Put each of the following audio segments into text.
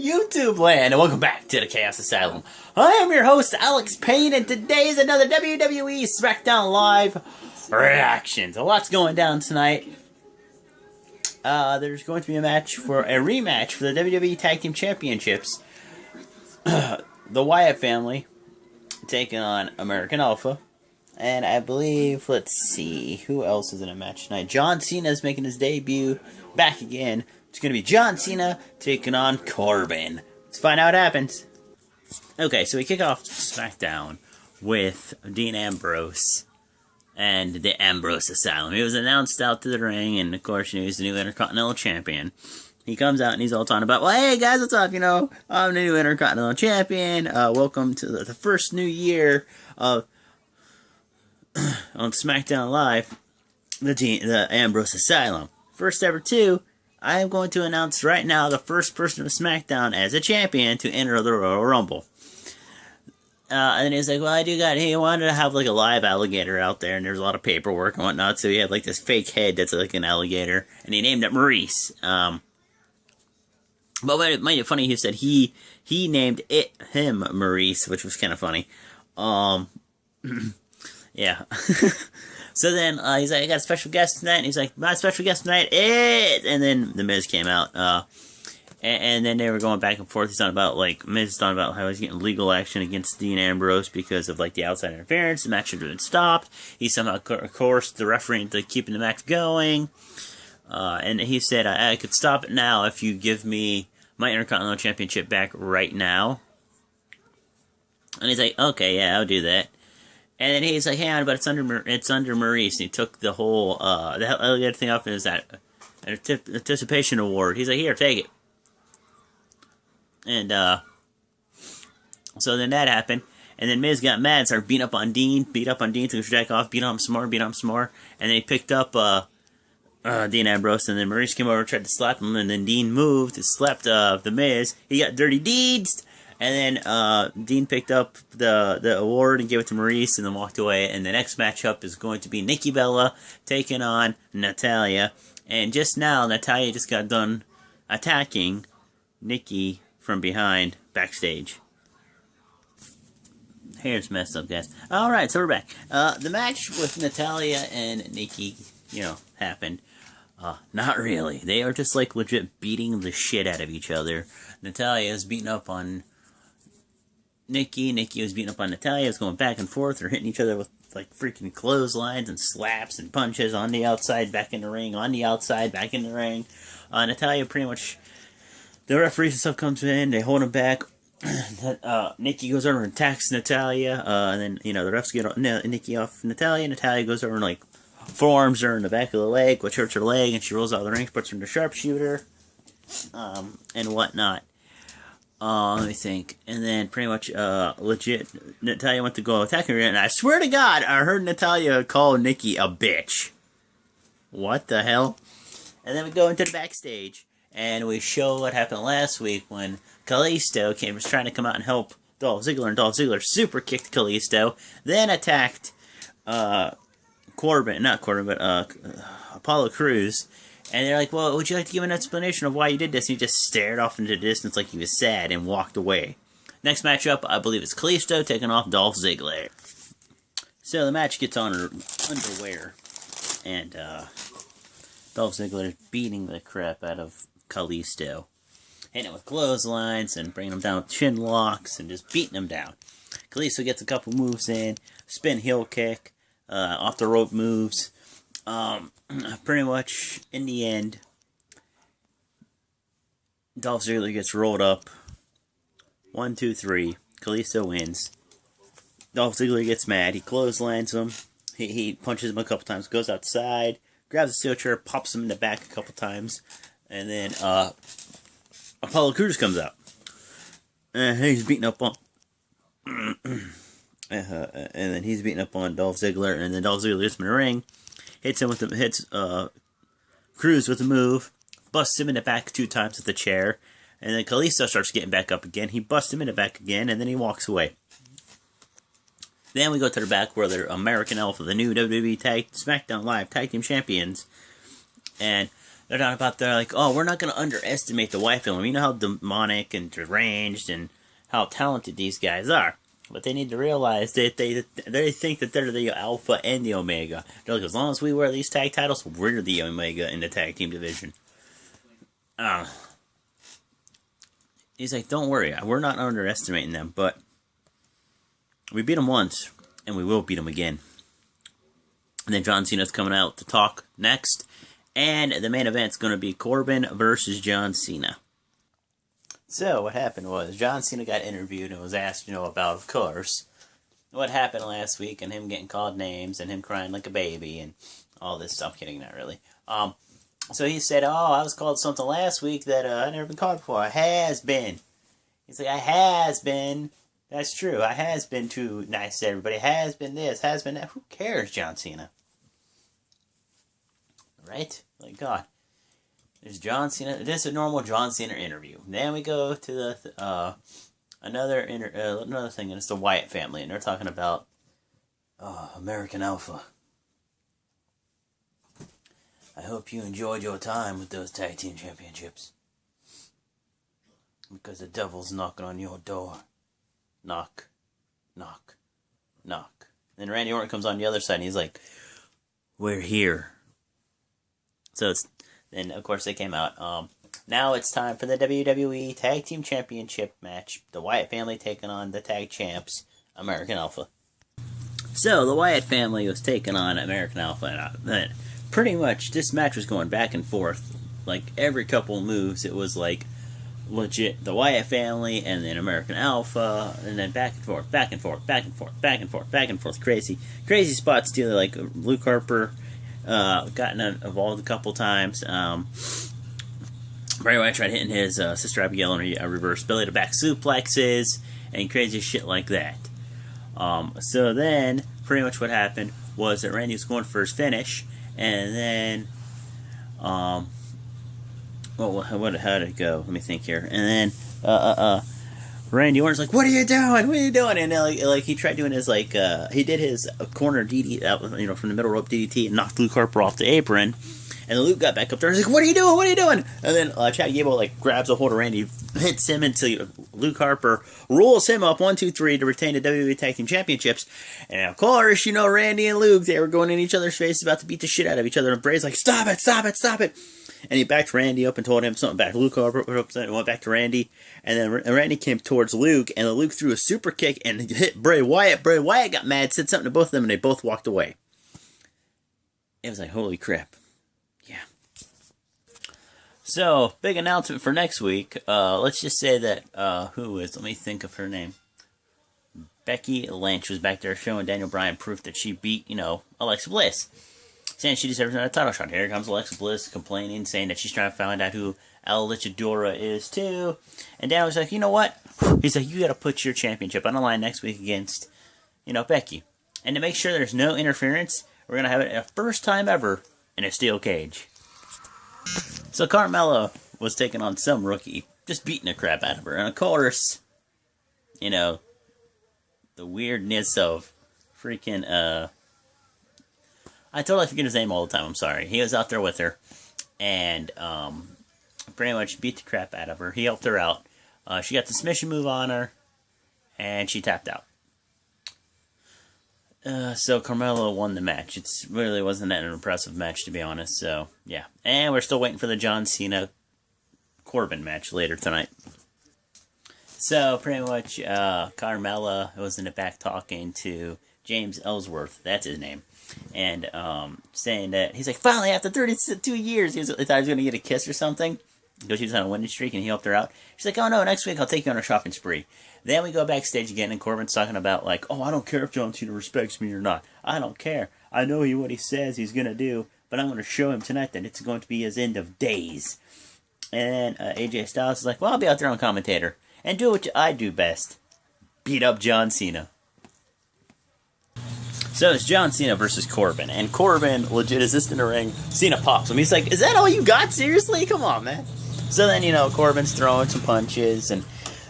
YouTube land, and welcome back to the Chaos Asylum. I am your host, Alex Payne, and today is another WWE Smackdown Live reaction. A lot's going down tonight. There's going to be a rematch for the WWE Tag Team Championships. The Wyatt family taking on American Alpha. And I believe, let's see, who else is in a match tonight? John Cena is making his debut back again. It's going to be John Cena taking on Corbin. Let's find out what happens. Okay, so we kick off SmackDown with Dean Ambrose and the Ambrose Asylum. He was announced out to the ring, and of course, he's the new Intercontinental Champion. He comes out and he's all talking about, well, hey guys, what's up? I'm the new Intercontinental Champion. Welcome to the first new year of on SmackDown Live, the Ambrose Asylum. First ever too, I am going to announce right now the first person of SmackDown as a champion to enter the Royal Rumble. And he's like, well, he wanted to have like a live alligator out there, and there's a lot of paperwork and whatnot, so he had like this fake head that's like an alligator, and he named it Maurice. But it might be funny, he said he named him Maurice, which was kind of funny. Yeah. So then, he's like, I got a special guest tonight, and he's like, my special guest tonight is... And then The Miz came out, and then they were going back and forth. He's talking about, Miz is talking about how he's getting legal action against Dean Ambrose because of, the outside interference. The match should have been stopped. He somehow, of course, the referee into keeping the match going. And he said, I could stop it now if you give me my Intercontinental Championship back right now. And he's like, okay, yeah, I'll do that. And then he's like, hang on, but it's under Maurice. And he took the whole, the other thing off, and is that anticipation award. He's like, here, take it. And, so then that happened. And then Miz got mad and started beat up on Dean, took his jack off, beat on him some more. And then he picked up, Dean Ambrose, and then Maurice came over and tried to slap him, and then Dean moved and slapped, The Miz. He got dirty deeds. And then Dean picked up the award and gave it to Maurice and then walked away. And the next matchup is going to be Nikki Bella taking on Natalya. And just now, Natalya just got done attacking Nikki from behind backstage. Hair's messed up, guys. Alright, so we're back. The match with Natalya and Nikki, happened. Not really. They are just, legit beating the shit out of each other. Natalya is beating up on Nikki. Nikki was beating up on Natalya. It was going back and forth. They're hitting each other with, freaking clotheslines and slaps and punches on the outside, back in the ring, on the outside, back in the ring. Natalya pretty much... The referees and stuff comes in. They hold him back. Nikki goes over and attacks Natalya. And then, the refs get Nikki off Natalya. Natalya goes over and, forearms her in the back of the leg, which hurts her leg, and she rolls out of the ring, puts her in the sharpshooter, and whatnot. Let me think. And then pretty much, legit, Natalya went to go attack her, and I swear to God, I heard Natalya call Nikki a bitch. What the hell? And then we go into the backstage, and we show what happened last week when Kalisto was trying to come out and help Dolph Ziggler, and Dolph Ziggler super kicked Kalisto, then attacked, Apollo Crews. And they're like, well, would you like to give an explanation of why you did this? And he just stared off into the distance like he was sad and walked away. Next matchup, I believe it's Kalisto taking off Dolph Ziggler. So the match gets on underwear. And Dolph Ziggler is beating the crap out of Kalisto. Hitting him with clotheslines and bringing him down with chin locks and just beating him down. Kalisto gets a couple moves in. Spin heel kick. Off the rope moves. Pretty much, in the end, Dolph Ziggler gets rolled up. 1, 2, 3. Kalisto wins. Dolph Ziggler gets mad. He clotheslines him. He punches him a couple times. Goes outside. Grabs a steel chair. Pops him in the back a couple times. And then, Apollo Crews comes out. And he's beating up on... and then he's beating up on Dolph Ziggler. And then Dolph Ziggler gets him in the ring. Hits Crews with a move, busts him in the back 2 times with the chair, and then Kalisto starts getting back up again. He busts him in the back again, and then he walks away. Then we go to the back where they're American Alpha, the new WWE Smackdown Live Tag Team Champions, and They're not about, they're like, oh, we're not going to underestimate the Wyatt family. We know how demonic and deranged and how talented these guys are. But they need to realize that they think that they're the Alpha and the Omega. They're like, as long as we wear these tag titles, we're the Omega in the tag team division. He's like, don't worry, we're not underestimating them, but we beat them once, and we will beat them again. And then John Cena's coming out to talk next, and the main event's going to be Corbin versus John Cena. So, what happened was, John Cena got interviewed and was asked, about, of course, what happened last week, and him getting called names, and him crying like a baby, and all this stuff. Kidding, not really. So he said, oh, I was called something last week that I've never been called before. I has been. He's like, I has been. That's true. I has been too nice to everybody. Has been this, has been that. Who cares, John Cena? Right? Like, God. There's John Cena. This is a normal John Cena interview. Then we go to the another thing, and it's the Wyatt family, and they're talking about American Alpha. I hope you enjoyed your time with those tag team championships, because the devil's knocking on your door. Knock, knock, knock. Then Randy Orton comes on the other side, and he's like, "We're here." So then, of course, they came out. Now it's time for the WWE Tag Team Championship match. The Wyatt family taking on the tag champs, American Alpha. So, the Wyatt family was taking on American Alpha. And pretty much, this match was going back and forth. Like, every couple moves, it was like, legit, the Wyatt family, and then American Alpha, and then back and forth, back and forth, back and forth, back and forth, back and forth. Crazy spots, too. Like, Luke Harper gotten involved a couple times. Bray Wyatt tried hitting his Sister Abigail on a reverse belly to back suplexes and crazy shit like that. So then, pretty much what happened was that Randy was going for his finish, and then, how did it go? Let me think here. And then, Randy Orton's like, "What are you doing? What are you doing?" And like he tried doing his he did his corner DDT, from the middle rope DDT, and knocked Luke Harper off the apron. And Luke got back up there. He's like, "What are you doing? What are you doing?" And then Chad Gable grabs a hold of Randy, hits him until Luke Harper rolls him up 1, 2, 3 to retain the WWE Tag Team Championships. And of course, Randy and Luke, they were going in each other's faces, about to beat the shit out of each other. And Bray's like, "Stop it! Stop it! Stop it!" And he backed Randy up and told him something back. Luke Harper went back to Randy, and then Randy came towards Luke, and Luke threw a super kick and hit Bray Wyatt. Bray Wyatt got mad, said something to both of them, and they both walked away. It was like, holy crap. Yeah. So, big announcement for next week. Let's just say that, let me think of her name. Becky Lynch was back there showing Daniel Bryan proof that she beat, Alexa Bliss. Saying she deserves another title shot. Here comes Alexa Bliss complaining, saying that she's trying to find out who El Luchadora is too. And Daniel was like, you know what? He's like, you gotta put your championship on the line next week against, Becky. And to make sure there's no interference, we're gonna have it a first time ever in a steel cage. So Carmella was taking on some rookie, just beating the crap out of her. And of course, the weirdness of freaking, I totally forget his name all the time, I'm sorry. He was out there with her, and pretty much beat the crap out of her. He helped her out. She got the submission move on her, and she tapped out. So Carmella won the match. It really wasn't that an impressive match, to be honest, so yeah. And we're still waiting for the John Cena Corbin match later tonight. So, pretty much, Carmella was in the back talking to James Ellsworth, that's his name, and saying that, he's like, finally, after 32 years, he thought he was going to get a kiss or something, because she was on a winning streak, and he helped her out. She's like, oh no, next week I'll take you on a shopping spree. Then we go backstage again, and Corbin's talking about, oh, I don't care if John Cena respects me or not. I don't care. I know what he says he's going to do, but I'm going to show him tonight that it's going to be his end of days. And AJ Styles is like, well, I'll be out there on commentator, and do what I do best. Beat up John Cena. So it's John Cena versus Corbin, and Corbin legit is just in the ring. Cena pops him. He's like, is that all you got? Seriously? Come on, man. So then, Corbin's throwing some punches, and,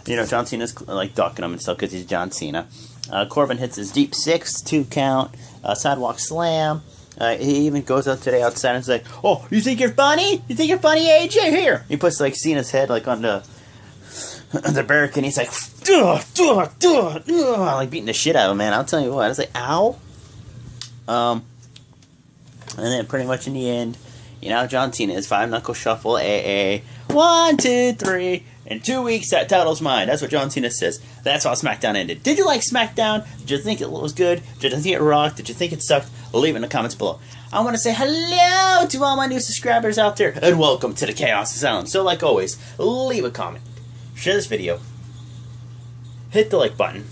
John Cena's, ducking him and stuff because he's John Cena. Corbin hits his deep 6, 2 count, sidewalk slam, He even goes out today outside and is like, "Oh, you think you're funny? You think you're funny, AJ? Here." He puts like Cena's head like on the barricade, and he's like, duh, duh, duh, duh, like beating the shit out of him, man. I'll tell you what, I was like, ow. And then pretty much in the end, you know, John Cena is 5-knuckle shuffle, AA, 1, 2, 3, in 2 weeks that title's mine. That's what John Cena says. That's how SmackDown ended. Did you like SmackDown? Did you think it was good? Did you think it rocked? Did you think it sucked? Leave it in the comments below. I want to say hello to all my new subscribers out there, and welcome to the Chaos Asylum. So like always, leave a comment, share this video, hit the like button,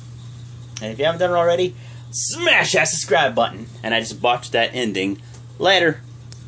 and if you haven't done it already, smash that subscribe button. And I just botched that ending. Later.